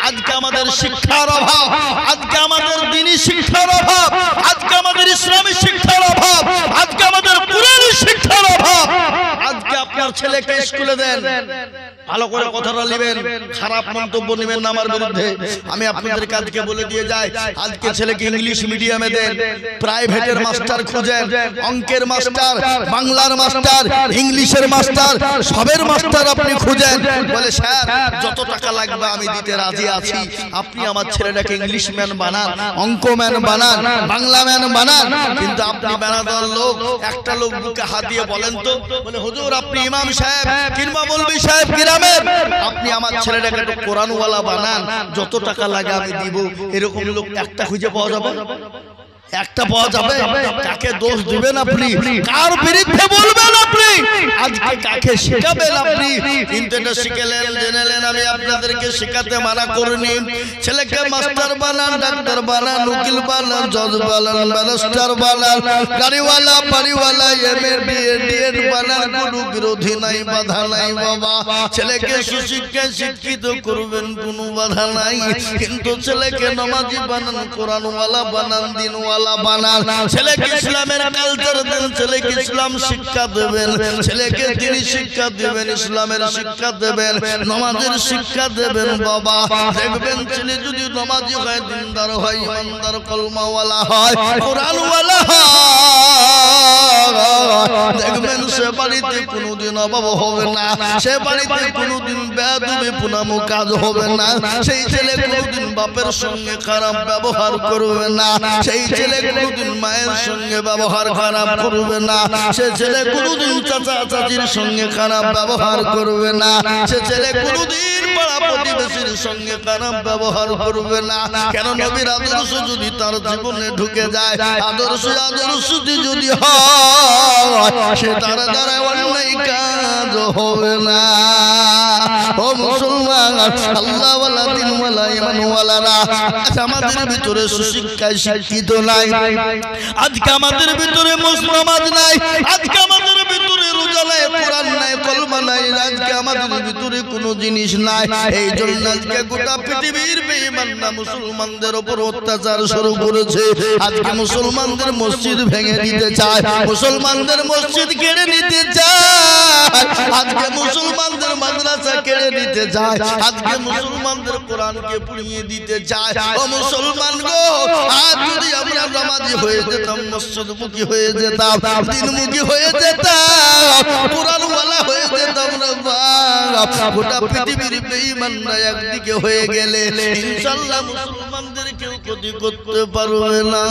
আজকে আমাদের শিক্ষার অভাব আজকে আমাদের দ্বীনি শিক্ষার অভাব আজকে আমাদের ইসলামী শিক্ষার অভাব আজকে আমাদের কুরআনী শিক্ষার অভাব আজকে আপনার ছেলেকে স্কুলে দেন ভালো করে কথাটা নেবেন, খারাপ মন্তব্য নেবেন না আমার বিরুদ্ধে। আমি আপনাদের কাজকে বলে দিয়ে যাই, আজকে ছেলেকে ইংলিশ মিডিয়ামে দেন, প্রাইভেটের মাস্টার খুঁজেন, অঙ্কের মাস্টার, বাংলার মাস্টার, ইংলিশের মাস্টার, সবের মাস্টার আপনি খুঁজেন। বলে স্যার যত টাকা লাগবে আমি দিতে রাজি আছি, আপনি আমার ছেলেটাকে ইংলিশ ম্যান বানান, অঙ্ক ম্যান বানান, বাংলা ম্যান বানান। কিন্তু আপনি বানানোর লোক, একটা লোক বুকে হাত দিয়ে বলেন তো, বলে হুজুর আপনি ইমাম সাহেব কিংবা মৌলভী সাহেব গ্রামের, আপনি আমার ছেলেটাকে একটু কোরআনওয়ালা বানান, যত টাকা লাগে আমি দিব। এরকম লোক একটা খুঁজে পাওয়া যাবে? একটা পাওয়া যাবে? কাকে দোষ দিবেন আপনি? কার বিরুদ্ধে বলবেন আপনি? আজকে কাকে শেখাবেন আপনি? কিন্তু এটা শিখেলেন, জেনেলেন, আমি আপনাদেরকে শেখাতে মানা করিনি। ছেলেকে মাস্টার বানান, ডাক্তার বানান, উকিল বানান, জজ বানান, ব্যারিস্টার বানান, গাড়িওয়ালা, বাড়িওয়ালা, এমএ বিএ ডিএড বানান, কোনো বিরোধী নাই, বাধা নাই বাবা। ছেলেকে সুশিক্ষায় শিক্ষিত করবেন, কোনো বাধা নাই। কিন্তু ছেলেকে নামাজি বানান, কোরআনওয়ালা বানান, দিনওয়ালা বানান। ছেলেকে ইসলামের কালচার দেন, ছেলেকে ইসলাম শিক্ষা দেবেন, ছেলেকে তিনি শিক্ষা দেবেন, ইসলামের শিক্ষা দেবেন, নামাজের শিক্ষা দেবেন বাবা। দেখবেন ছেলে যদি নামাজি হয়, দিনদার হয়, ইমানদার, কলমাওয়ালা হয়, কোরআনওয়ালা হয়, দেখবেন সে বাড়িতে কোনোদিন অভাব হবে না, সে বাড়িতে কোনোদিন বেয়াদবি পুনামো কাজ হবে না। সেই ছেলে কোনোদিন বাপের সঙ্গে খারাপ ব্যবহার করবে না, সেই ছেলে কোনোদিন মায়ের সঙ্গে ব্যবহার খারাপ করবে না, সে ছেলে কোনোদিন চাচা চাচির সঙ্গে খারাপ ব্যবহার করবে না, সে ছেলে কোনোদিন পাড়া প্রতিবেশীর সঙ্গে খারাপ ব্যবহার করবে না। কেন? নবীর আদর্শ যদি তার জীবনে ঢুকে যায়, আদর্শ যদি হয়, সে তার দ্বারা অন্যায় কাজ হবে না। ও মুসলমান, আল্লাহওয়ালা, দিনওয়ালা, ঈমানওয়ালারা, আমাদের ভিতরে সুশিক্ষায় শিক্ষিত নাই, আজকে আমাদের ভিতরে নামাজ নাই, আজকে আমাদের ভিতরে রোজা নাই, কোরআন নাই, কলমা নাই, আজকে আমাদের ভিতরে কোনো জিনিস নাই। এই জন্য আজকে গোটা পৃথিবীর বেঈমানরা মুসলমানদের উপর অত্যাচার শুরু করেছে। আজকে মুসলমানদের মসজিদ ভেঙে দিতে চায়, মুসলমানদের মসজিদ কেড়ে নিতে চায়, আজকে মুসলমানদের মাদ্রাসা কেড়ে নিতে চায়, আজকে মুসলমানদের কোরআনকে পুড়িয়ে দিতে চায়। ও মুসলমান গো, আজ যদি আমরা নামাজি হয়ে যেতাম, মসজিদমুখী হয়ে যেতাম, দিনমুখী হয়ে যেতাম, কোরআনওয়ালা হয়ে যেতাম না বাপ, গোটা পৃথিবীর বেঈমানরা একদিকে হয়ে গেলে ইনশাআল্লাহ মুসলমানদের কেউ ক্ষতি করতে পারবে না।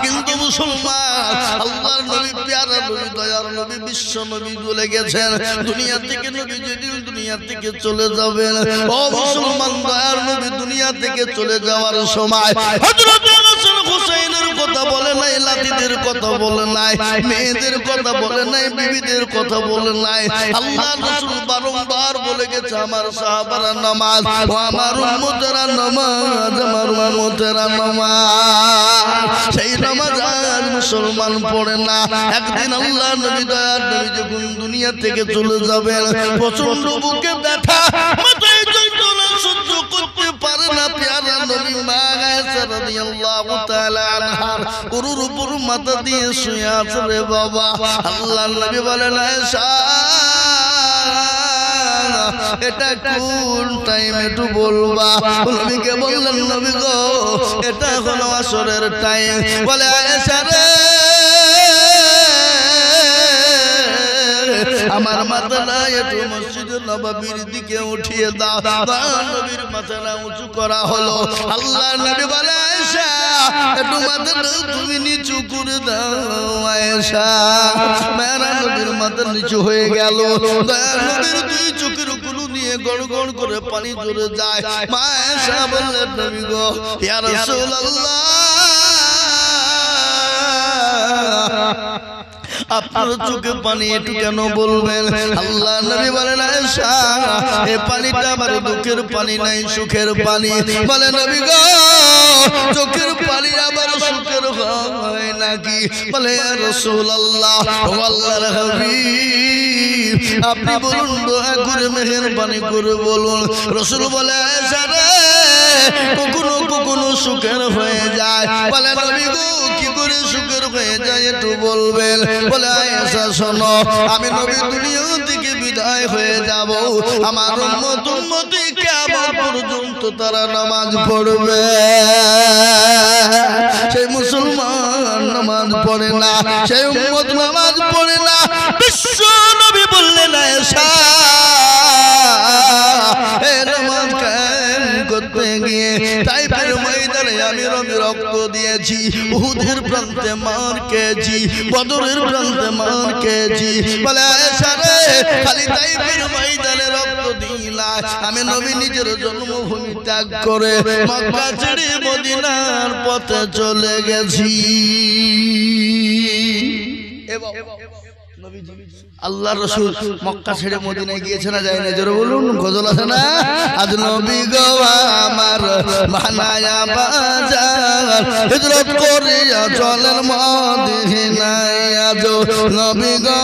কিন্তু মুসলমান, আল্লাহর নবী, প্যারা নবী, দয়ার নবী, বিশ্ব নবী বলে গেছেন, দুনিয়া থেকে নবী যেদিন দুনিয়া থেকে চলে যাবেন, ও মুসলমান, দয়ার নবী দুনিয়া থেকে চলে যাওয়ার সময় হযরত হাসান হুসাইনের কথা বলে নাই, লাতিদের কথা বলে নাই, মেয়েদের কথা বলে নাই, বিবিদের কথা বলে নাই। আল্লাহর রাসূল বারংবার বলে গেছে, আমার সাহাবারা নামাজ, ও আমার উম্মতেরা নামাজ, আমার উম্মতেরা নামাজ। সেই নামাজ আজ মুসলমান পড়ে না। একদিন আল্লাহ নবী, দয়ার নবী যখন দুনিয়া থেকে চলে যাবেন, প্রচন্ড বুকে ব্যথা, মাথায় যন্ত্রণা সহ্য করতে পারে না, প্যারা নবী মা আয়েশা রাদিয়াল্লাহু তাআলা আনহার উরুর উপর মাথা দিয়ে শুয়ে আছে রে বাবা। আল্লাহর নবী বলেন, আয়েশা এটা কোন টাইম একটু বলবা? নবীকে বললেন, নবী গো এটা হলো আসরের টাইম। বলে, আয়েশা রে, আমার মাথাটা একটু মসজিদে নববীর দিকে উঠিয়ে দাও। নবীর মাথাটা উঁচু করা হলো। আল্লাহ নবী বলে, আয়েশা একটু মাথাটা তুমি নিচু করে দাও। আয়েশা, মেরা নবীর মাথা নিচু হয়ে গেল। দয়ার নবীর দুই চোখের কুলু নিয়ে গড় গড় করে পানি ঝরে যায়। মা আয়েশা বললেন, নবী গো, ইয়া রাসূলুল্লাহ, আপনার চোখে পানি একটু কেন বলবেন? আল্লাহ নবী বলেন, আয়েশা এই পানিটা আমার দুঃখের পানি নাই, সুখের পানি। বলে, নবী গো চোখের পানি আবার সুখের হয় নাকি? বলে, ইয়া রাসূলুল্লাহ, ও আল্লাহর হাবিব, আপনি বলুন, দয়া করে মেহেরবানি করে বলুন। রাসূল বলে, আয়েশা রে, কখনো কখনো সুখের হয়ে যায়। বলে, নবী গো কি করে সুখের হয়ে যায় একটু বলবেন? বলে, আয়েশা শোনো, আমি নবী দুনিয়া থেকে বিদায় হয়ে যাব আমার উম্মত উম্মতি কিয়ামত পর্যন্ত তারা নামাজ পড়বে সেই মুসলমান নামাজ পড়ে না সেই উম্মত নামাজ পড়ে না বিশ্ব নবী বললেন আয়েশা এই নামাজ কায়েম করতে গিয়ে তাইফের ময়দানে আমি রক্ত দিয়েছি উহুদের প্রান্তে মার খেয়েছি বদরের প্রান্তে মার খেয়েছি বলে আয়েশা রে খালি তাইফের ময়দানে রক্ত দিলা আমি নবী নিজের জন্মভূমি ত্যাগ করে মক্কা ছেড়ে মদিনার পথে চলে গেছি আল্লাহ রাসূল মক্কা ছেড়ে মদিনায় গিয়েছে না যায় না জোরে বলুন গজল আছে না আজ নবী গো আমার বানায়া বাজার হিজরত করিয়া চলেন মদিনায় আজ নবী গো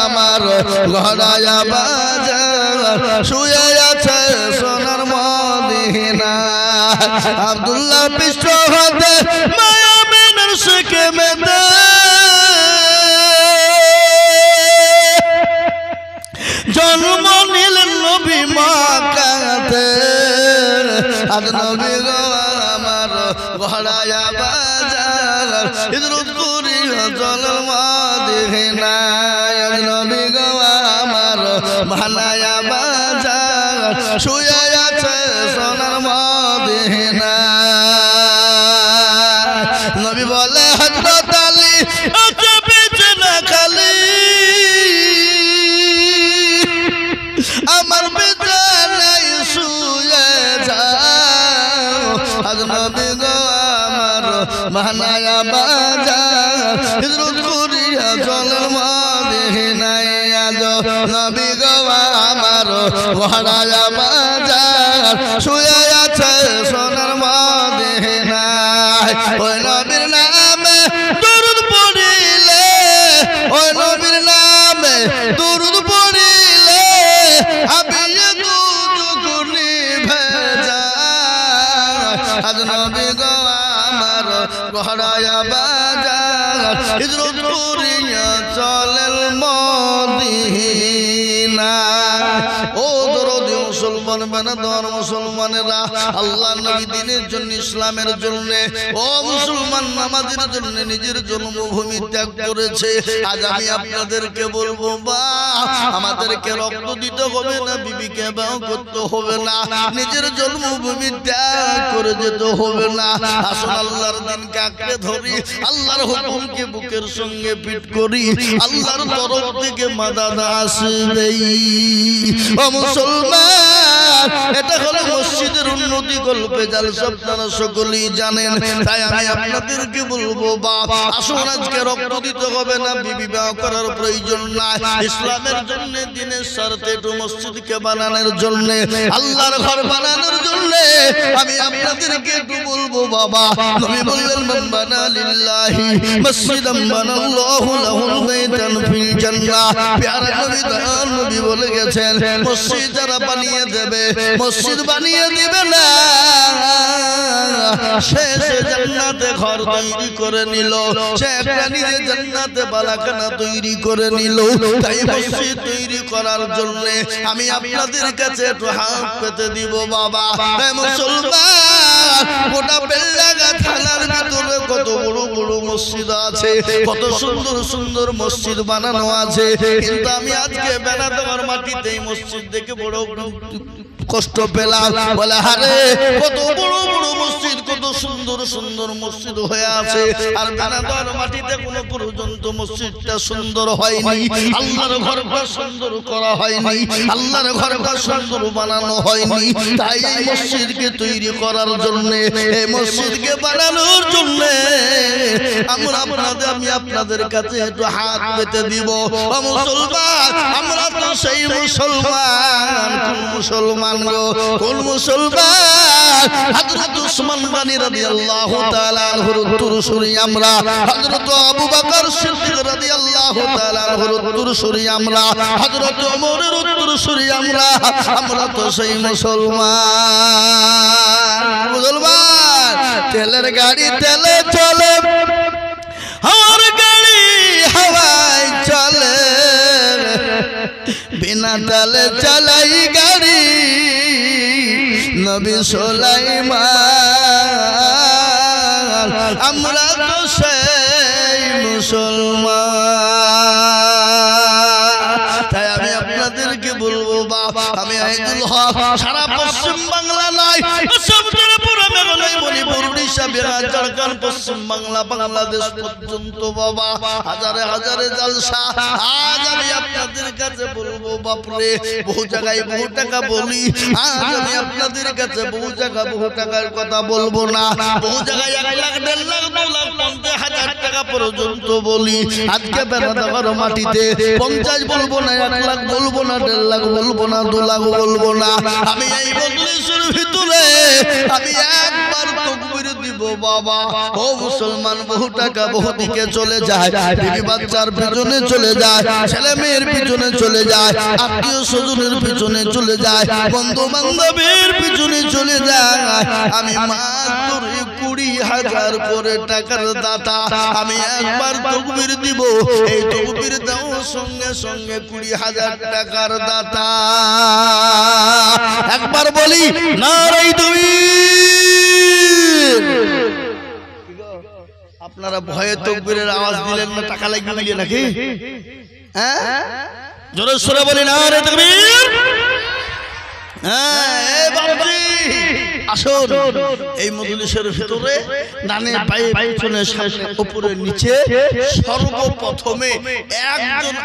আমার গড়ায়া বাজার শুয়ে আছে সোনার মদিনা আব্দুল্লাহ পৃষ্ঠ হতে মায়া মেনার শেখে মেদা জন্ম নিলেন নবী মক্কাতে আজ নবী গো আমার গড়ায়া বাজার হিজরত করিয়া চলেন মদিনায় আজ নবী গো আমার বানায়া বাজার শুয়ে আছে সোনার মদিনা নবী বলে হযরত আলী আচ্ছা বিছানা খালি আমার বিছানায় শুয়ে যাও আজ নবী গো আমার বানায়া বাজার হিজরত করিয়া চলেন মদিনায় আজ নবী গো আমার গড়ায়া বাজার শুয়ে আছে সোনার মদিনায় ওই নবীর নামে দরুদ পড়িলে ওই নবীর নামে দরুদ পড়িলে আবিয়ে দুজুগুনি ভেজা আজ নবী গো আমার গড়ায়া বাজার হিজরত করিয়া চলেন মদিনা ও দরদি মুসলমান বানাদার মুসলমানেরা আল্লাহ নবী দ্বীনের জন্য ইসলামের জন্য ও মুসলমান নামাজের জন্য নিজের জন্মভূমি ত্যাগ করেছে আজ আমি আপনাদেরকে বলবো বা আমাদেরকে রক্ত দিতে হবে না বিবিকে বিবাহ করতে হবে না নিজের জন্মভূমি ত্যাগ করে যেতে হবে না আসুন আল্লাহর দিনকে আঁকড়ে ধরি আল্লাহর হুকুমকে বুকের সঙ্গে পিট করি আল্লাহর তরফ থেকে মাদাদ আসবেই ও মুসলমান এটা হলো মসজিদের উন্নতি কল্পে জালসা আপনারা সকলেই জানেন তাই আমি আপনাদেরকে বলবো বাবা আসুন আজকে রক্ত দিতে হবে না বিবি বিবাহ করার প্রয়োজন নাই ইসলামের জন্য দ্বীনের স্বার্থে একটু মসজিদকে বানানোর জন্য আল্লাহর ঘর বানানোর জন্য আমি আপনাদেরকে একটু বলবো বাবা নবী বললেন মান বানা লিল্লাহি মসজিদান বানাল্লাহু লাহুল বাইতান ফিল জান্নাহ প্যারা নবী দয়াল নবী বলে গেছেন মসজিদ যারা বানিয়ে দেবে মসজিদ বানিয়ে দিবে না সে জান্নাতে ঘর তৈরি করে নিল সে একটা নিজে জান্নাতে বালাখানা তৈরি করে নিল তাই মসজিদ তৈরি করার জন্য আমি আপনাদের কাছে একটু হাত পেতে দিব বাবা হে মুসলমান গোটা বেল্লাগা থানার ভিতরে কত বড় বড় মসজিদ আছে কত সুন্দর সুন্দর মসজিদ বানানো আছে কিন্তু আমি আজকে বেনাতোয়ার মাটিতে এই মসজিদ দেখে বড় কষ্ট পেলাম বলে হারে কত বড় বড় মসজিদ কত সুন্দর সুন্দর মসজিদ হয়ে আছে আর বেনাতোয়ার মাটিতে কোনো পর্যন্ত মসজিদটা সুন্দর হয়নি আল্লাহর ঘরটা সুন্দর করা হয়নি আল্লাহর ঘরটা সুন্দর বানানো হয়নি তাই এই মসজিদকে তৈরি করার জন্য এই মসজিদকে বানানোর জন্য আমি আপনাদের কাছে একটু হাত পেতে দিব ও মুসলমান আমরা তো সেই মুসলমান কোন মুসলমান গো কোন মুসলমান হযরত উসমান গনি রাদিয়াল্লাহু তাআলা আনহুর উত্তরসূরি আমরা হযরত আবু বকর সিদ্দিক রাদিয়াল্লাহু তাআলা আনহুর উত্তরসূরি আমরা হযরত ওমরের উত্তরসূরি আমরা তো সেই মুসলমান তেলের গাড়ি তেলে চলে হাওয়ার গাড়ি হাওয়ায় চলে বিনা বিনা তালে চালাই গাড়ি নবী সুলাইমান আমরা তো সেই মুসলমান। তাই আমি আপনাদেরকে বলবো বাবা, আমি আইদুল হক সারা পশ্চিম বাংলা নয়, মণিপুর, উড়িষ্যা, বিহার, ঝাড়খণ্ড, পশ্চিম বাংলা, বাংলাদেশ পর্যন্ত বাবা হাজারে হাজারে জলসা। আজ আমি আপনাদের কাছে বলবো বাপরে, বহু জায়গায় বহু টাকা বলি, আজ আমি আপনাদের কাছে বহু জায়গা বহু টাকার কথা বলবো না। বহু জায়গায় 1 লাখ 1.5 লাখ 2 লাখ 50,000 টাকা পর্যন্ত বলি। আজকে বেনাদার মাটিতে 50 বলবো না, 1 লাখ বলবো না, 1.5 লাখ বলবো না, 2 লাখ বলবো না। আমি এই মজলিসের ভিতরে আমি একবার তাকবীর দিব বাবা। ও মুসলমান, বহু টাকা বহু দিকে চলে যায়, বিবি বাচ্চার পিছনে চলে যায়, ছেলে মেয়ের পিছনে চলে যায়, আত্মীয় স্বজনের পিছনে চলে যায়, বন্ধু বান্ধবের পিছনে চলে যায়। আমি মাত্র 20,000 করে টাকার দাতা। আমি একবার তাকবীর দিব, এই তাকবীর দাও সঙ্গে সঙ্গে 20,000 টাকার দাতা। একবার বলি নারায়ে তাকবীর। আপনারা ভয়ে তাকবীরের আওয়াজ দিলেন না, টাকা লাগবে মিলিয়ে নাকি? হ্যাঁ, জোরে সোরে বলি নারায়ে তাকবীর। হ্যাঁ, এই বাবুজি আসুন, এই মজলিসের ভিতরে ডানে বাঁয়ে পিছনে সামনে উপরে নিচে সর্বপ্রথমে একজন